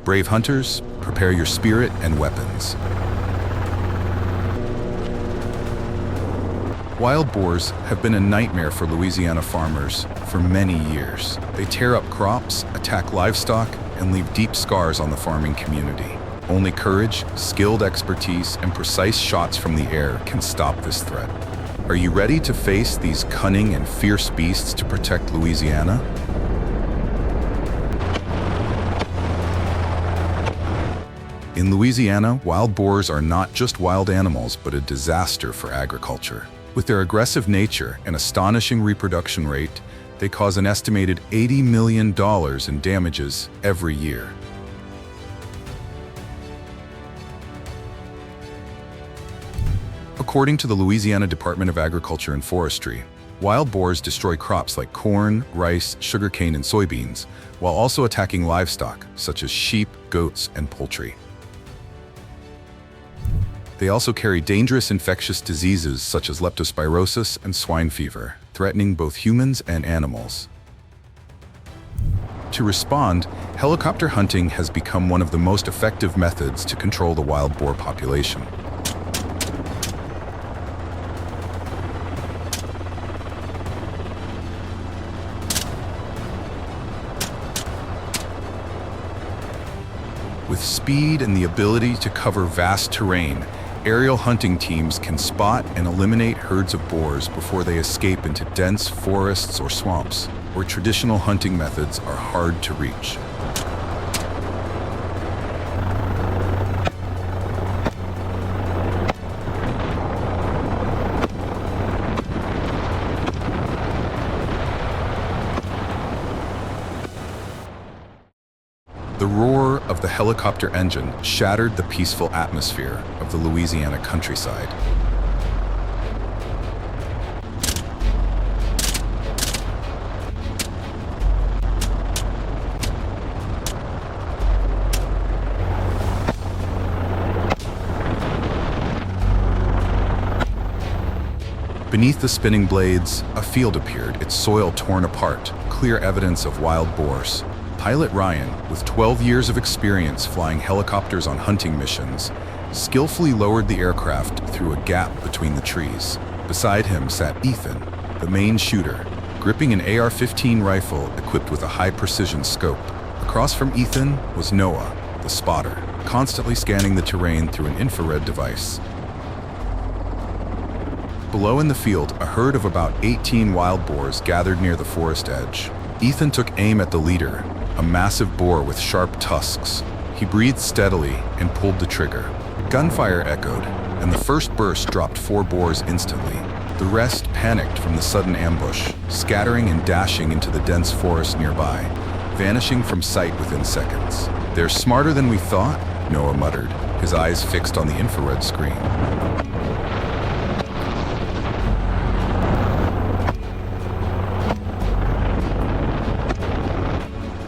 Brave hunters, prepare your spirit and weapons. Wild boars have been a nightmare for Louisiana farmers for many years. They tear up crops, attack livestock, and leave deep scars on the farming community. Only courage, skilled expertise, and precise shots from the air can stop this threat. Are you ready to face these cunning and fierce beasts to protect Louisiana? In Louisiana, wild boars are not just wild animals, but a disaster for agriculture. With their aggressive nature and astonishing reproduction rate, they cause an estimated $80 million in damages every year. According to the Louisiana Department of Agriculture and Forestry, wild boars destroy crops like corn, rice, sugarcane, and soybeans, while also attacking livestock such as sheep, goats, and poultry. They also carry dangerous infectious diseases such as leptospirosis and swine fever, threatening both humans and animals. To respond, helicopter hunting has become one of the most effective methods to control the wild boar population. With speed and the ability to cover vast terrain, aerial hunting teams can spot and eliminate herds of boars before they escape into dense forests or swamps, where traditional hunting methods are hard to reach. The roar of the helicopter engine shattered the peaceful atmosphere of the Louisiana countryside. Beneath the spinning blades, a field appeared, its soil torn apart, clear evidence of wild boars. Pilot Ryan, with 12 years of experience flying helicopters on hunting missions, skillfully lowered the aircraft through a gap between the trees. Beside him sat Ethan, the main shooter, gripping an AR-15 rifle equipped with a high-precision scope. Across from Ethan was Noah, the spotter, constantly scanning the terrain through an infrared device. Below in the field, a herd of about 18 wild boars gathered near the forest edge. Ethan took aim at the leader, a massive boar with sharp tusks. He breathed steadily and pulled the trigger. Gunfire echoed, and the first burst dropped 4 boars instantly. The rest panicked from the sudden ambush, scattering and dashing into the dense forest nearby, vanishing from sight within seconds. "They're smarter than we thought," Noah muttered, his eyes fixed on the infrared screen.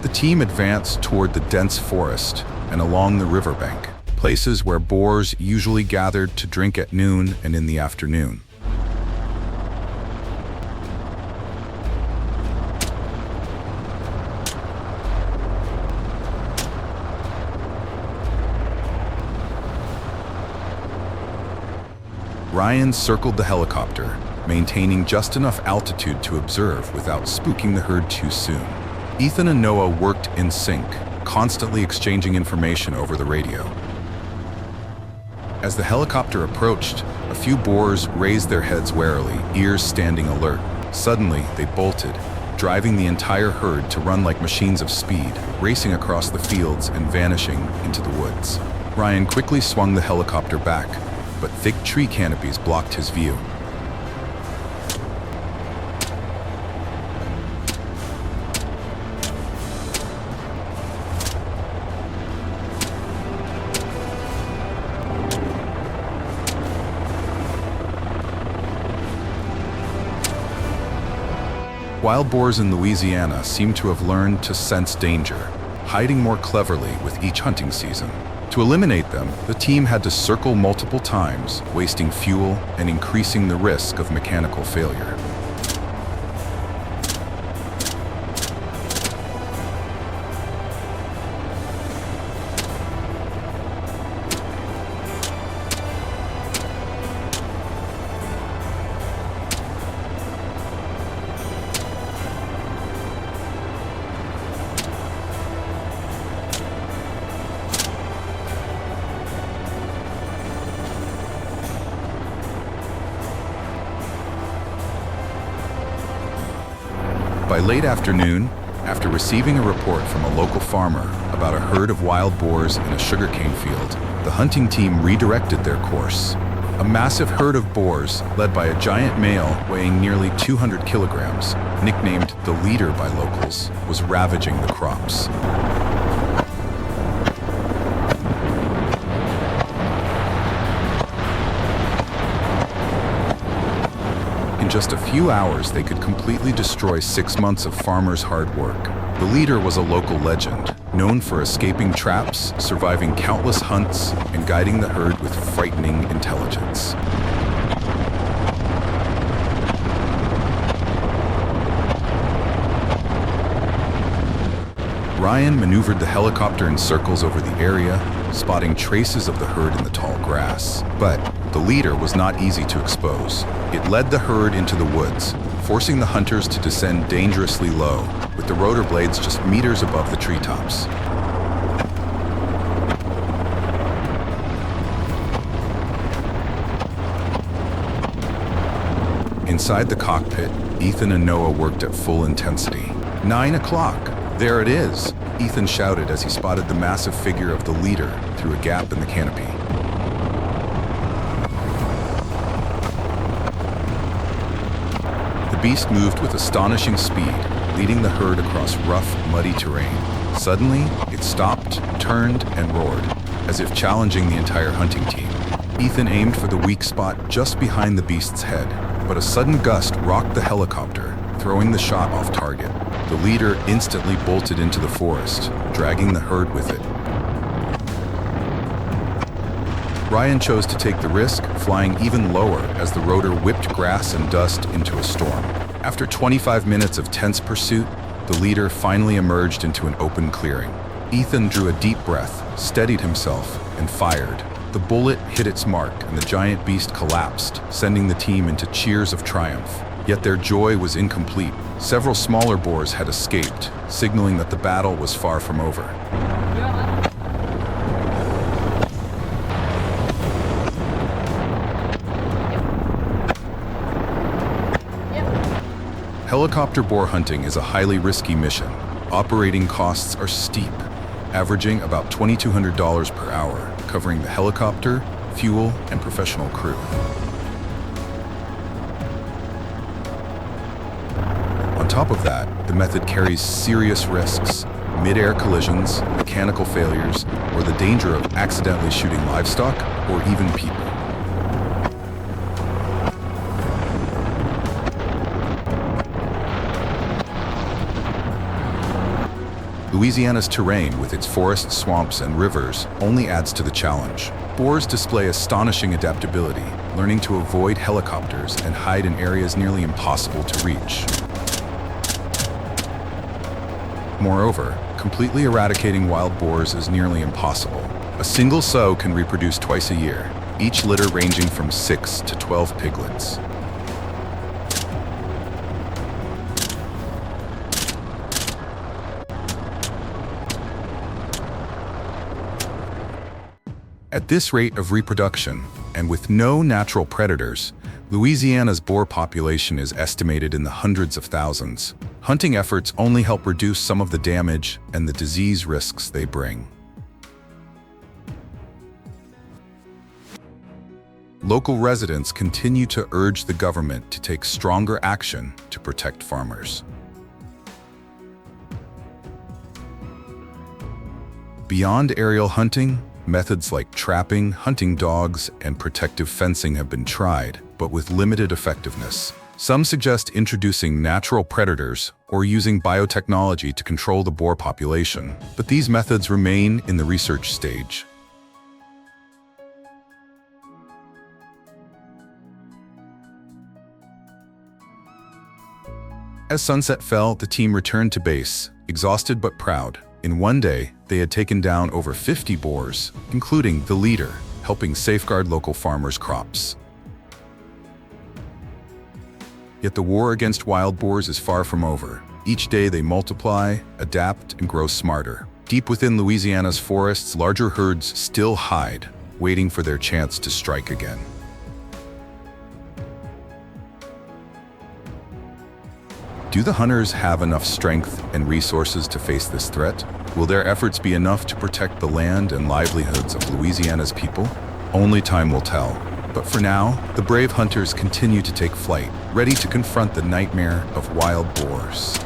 The team advanced toward the dense forest and along the riverbank, places where boars usually gathered to drink at noon and in the afternoon. Ryan circled the helicopter, maintaining just enough altitude to observe without spooking the herd too soon. Ethan and Noah worked in sync, constantly exchanging information over the radio. As the helicopter approached, a few boars raised their heads warily, ears standing alert. Suddenly, they bolted, driving the entire herd to run like machines of speed, racing across the fields and vanishing into the woods. Ryan quickly swung the helicopter back, but thick tree canopies blocked his view. Wild boars in Louisiana seem to have learned to sense danger, hiding more cleverly with each hunting season. To eliminate them, the team had to circle multiple times, wasting fuel and increasing the risk of mechanical failure. By late afternoon, after receiving a report from a local farmer about a herd of wild boars in a sugarcane field, the hunting team redirected their course. A massive herd of boars, led by a giant male weighing nearly 200 kilograms, nicknamed the leader by locals, was ravaging the crops. In just a few hours, they could completely destroy 6 months of farmers' hard work. The leader was a local legend, known for escaping traps, surviving countless hunts, and guiding the herd with frightening intelligence. Ryan maneuvered the helicopter in circles over the area, spotting traces of the herd in the tall grass. But the leader was not easy to expose. It led the herd into the woods, forcing the hunters to descend dangerously low, with the rotor blades just meters above the treetops. Inside the cockpit, Ethan and Noah worked at full intensity. 9 o'clock! There it is! Ethan shouted as he spotted the massive figure of the leader through a gap in the canopy. The beast moved with astonishing speed, leading the herd across rough, muddy terrain. Suddenly, it stopped, turned, and roared, as if challenging the entire hunting team. Ethan aimed for the weak spot just behind the beast's head, but a sudden gust rocked the helicopter, throwing the shot off target. The leader instantly bolted into the forest, dragging the herd with it. Ryan chose to take the risk, flying even lower as the rotor whipped grass and dust into a storm. After 25 minutes of tense pursuit, the leader finally emerged into an open clearing. Ethan drew a deep breath, steadied himself, and fired. The bullet hit its mark, and the giant beast collapsed, sending the team into cheers of triumph. Yet their joy was incomplete. Several smaller boars had escaped, signaling that the battle was far from over. Helicopter boar hunting is a highly risky mission. Operating costs are steep, averaging about $2,200 per hour, covering the helicopter, fuel, and professional crew. On top of that, the method carries serious risks: mid-air collisions, mechanical failures, or the danger of accidentally shooting livestock or even people. Louisiana's terrain, with its forests, swamps, and rivers, only adds to the challenge. Boars display astonishing adaptability, learning to avoid helicopters and hide in areas nearly impossible to reach. Moreover, completely eradicating wild boars is nearly impossible. A single sow can reproduce twice a year, each litter ranging from 6 to 12 piglets. At this rate of reproduction, and with no natural predators, Louisiana's boar population is estimated in the hundreds of thousands. Hunting efforts only help reduce some of the damage and the disease risks they bring. Local residents continue to urge the government to take stronger action to protect farmers. Beyond aerial hunting, methods like trapping, hunting dogs, and protective fencing have been tried, but with limited effectiveness. Some suggest introducing natural predators or using biotechnology to control the boar population, but these methods remain in the research stage. As sunset fell, the team returned to base, exhausted but proud. In one day, they had taken down over 50 boars, including the leader, helping safeguard local farmers' crops. Yet the war against wild boars is far from over. Each day they multiply, adapt, and grow smarter. Deep within Louisiana's forests, larger herds still hide, waiting for their chance to strike again. Do the hunters have enough strength and resources to face this threat? Will their efforts be enough to protect the land and livelihoods of Louisiana's people? Only time will tell. But for now, the brave hunters continue to take flight, ready to confront the nightmare of wild boars.